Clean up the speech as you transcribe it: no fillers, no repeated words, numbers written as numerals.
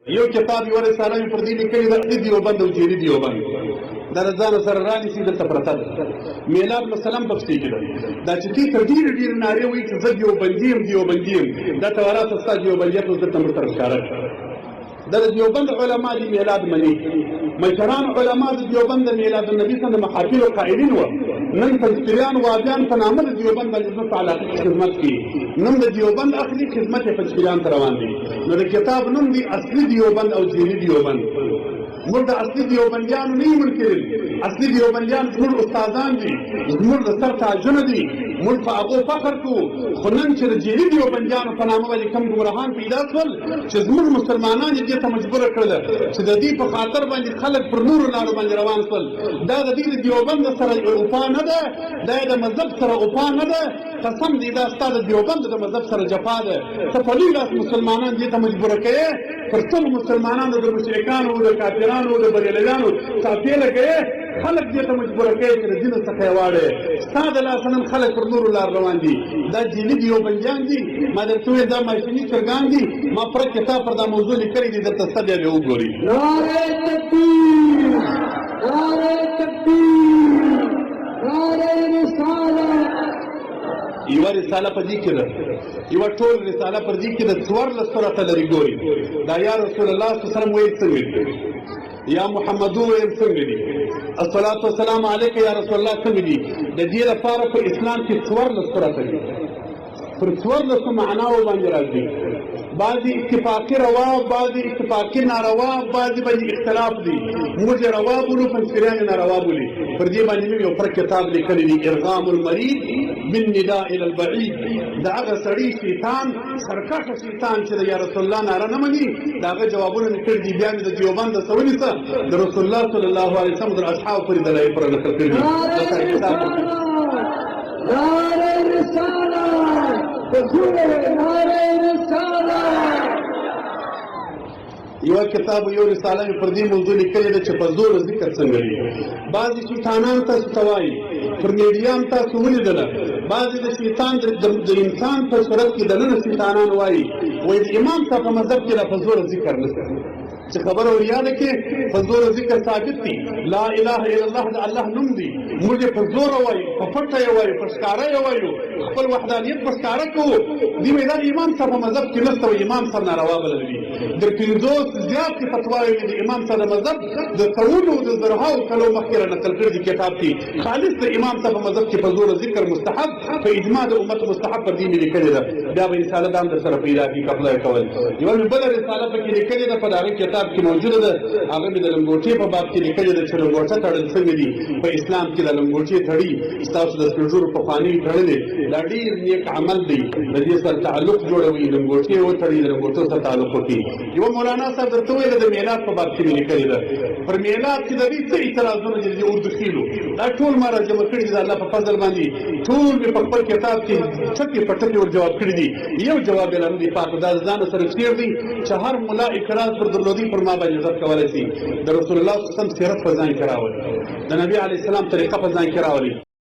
یو کتاب یو رساله مې پر دې لیکلې ده اصلي دیوبند او جعلي دیوبند دا له ځانه سره رانیسي دلته پرته ده میلاد مثلا پکې کې ده دا چې دې ته ډېرې ډېرې نارې وایي چې زه دیوبندي یم دا ته وراسته ستا دیوبندیت اوس درته مړه ښکاره دا د دیوبند علما دي میلاد مني مشران علما د دیوبند د میلاد النبي صلی الله علیه وسلم د محافلو قائلین وو نن پنځپیریان وابیان په نامه د دیوبند باندې زموږ په علاقه خدمت کوي نن د دیوبند اخلي خدمت یې پنځپیریان ته روان دي نو د کتاب نوم دی اصلي دیوبند او جعلي دیوبند موږ د اصلي دیوبندیانو نه یو منکرین اصلي دیوبندیان زموږ استادان دي زموږ د سر تاجونه دي موږ په هغو فخر کوو خو نن چې د جعلي دیوبندیانو په نامه باندې کوم ګمراهان پیدا شول چې زموږ مسلمانان یې دې ته مجبوره کړله چې د دې په خاطر باندې خلک پر نورو لارو باندې روان شول دا د دې د دیوبند سره اوپا نه ده دا د مذهب سره اوپا نه ده قسم دې دا ستا د دیوبند د مذهب سره جفا ده ته په لوی لاس مسلمانان دې ته مجبوره کوې پر ټولو مسلمانانو د مشرکانو د کافرانو د بریلیانو څاپې لګوې خلک دې ته مجبوره کوې چې د دین څخه یې واړې ستا د لاسه نن خلک پر نورو لار روان دي دا جعلي دیوبندیان دي ما درته وویل دا ماشیني چرګان دي ما پوره کتاب پر دا موضوع لیکلی دي درته ستا بیا بیا وګوري نعرې تکبیر نعرې تکبیر نعرې رسالت یوه رساله په دې کې ده یوه ټول رساله پر دې کې ده 14 سورته لري ګوري دا یا رسول الله صلی الله علیه وسلم ویل څنګه دي یا محمد ویل څنګه دي الصلاة والسلام علیک یا رسول الله څنګه دي د دې لپاره په اسلام کې 14 سورته دي پر 14 معناو باندې راځي بعضی اتفاقی روا بعضی اتفاقی ناروا بعضی باندې اختلاف دي موږ روا بولو پنځپیریان ناروا بولي پر دې باندې مې یو پر کتاب لیکلی دی ارغام المرید بالنداء الى البعید دا هغه سړی شیطان سرکشه شیطان چې د یا رسول الله ناره نه مني د هغه جوابونه مې کړي دي بیا مې د دیوبند د څه د رسول الله صلی الله علیه وسلم د اصحابو پورې دلایل پر نقل کړي دي نعرې رسالت نعرې رسالت یو کتاب یو رساله پر دې موضوع لیکلې ده چې په زور ذکر څنګه دي بعضې شیطانان تاسو ته وایي پر میډیام تاسو ولیدله بعضې د شیطان د انسان په صورت کې دننه شیطانان وایي د امام صاحب په مذهب کې لا په زور ذکر نشته چې خبره ور یاده کې په زور ذکر ثابت دي لا اله الا الله د الله نوم دی موږ یې په زور وایو په پټه یې وایو په ښکاره یې وایو خپل وحدانیت په ښکاره کوو دې وایي دا د امام صاحب په مذهب کې نشته و امام صاحب ناروا بلل دي د 50 زیاتې فتواوې مې د امام صاحب د مذهب د سلونو د زرهاو کلو مخکې را نقل کړي دي کتاب کې خالص د امام صاحب په مذهب کې په زور ذکر مستحب په اجماع د امت مستحب پر دې مې لیکلې ده بیا به رساله دا هم در سره پیدا کړي اپلای کول یوه مې بله رساله پکې لیکلې ده په د هغه کتاب کې موجوده ده هغه مې د لنګوټې په باب کې لیکلې ده چې لنګوټه تړل څنګه دي په اسلام کې د لنګوټې تړي ستاسو د سپین ږیرو پخواني تړلې دا ډېر نیک عمل دی د دې سره تعلق جوړوي لنګوټې وتړي د لنګوټو سره تعلق وکړي یوه مولانا صاحب درته وویله د میلاد په باب کې مې لیکلې ده پر میلاد کې د دې څه اعتراضونه دي د اردو خیلو دا ټول ما راجمع کړي دي د الله په فضل باندې ټول مې په خپل کتاب کې ټکې په ټکې ور جواب کړي دي یو جواب یې لرم دی پاک دا ځان سره شعر دی چې هر ملا اعتراض پر درلودي پر ما باندې رد کولی شي د رسول الله صلی الله علیه وسلم سیرت په ځان کې راولي د نبي علیه السلام طریقه په ځان کې راولي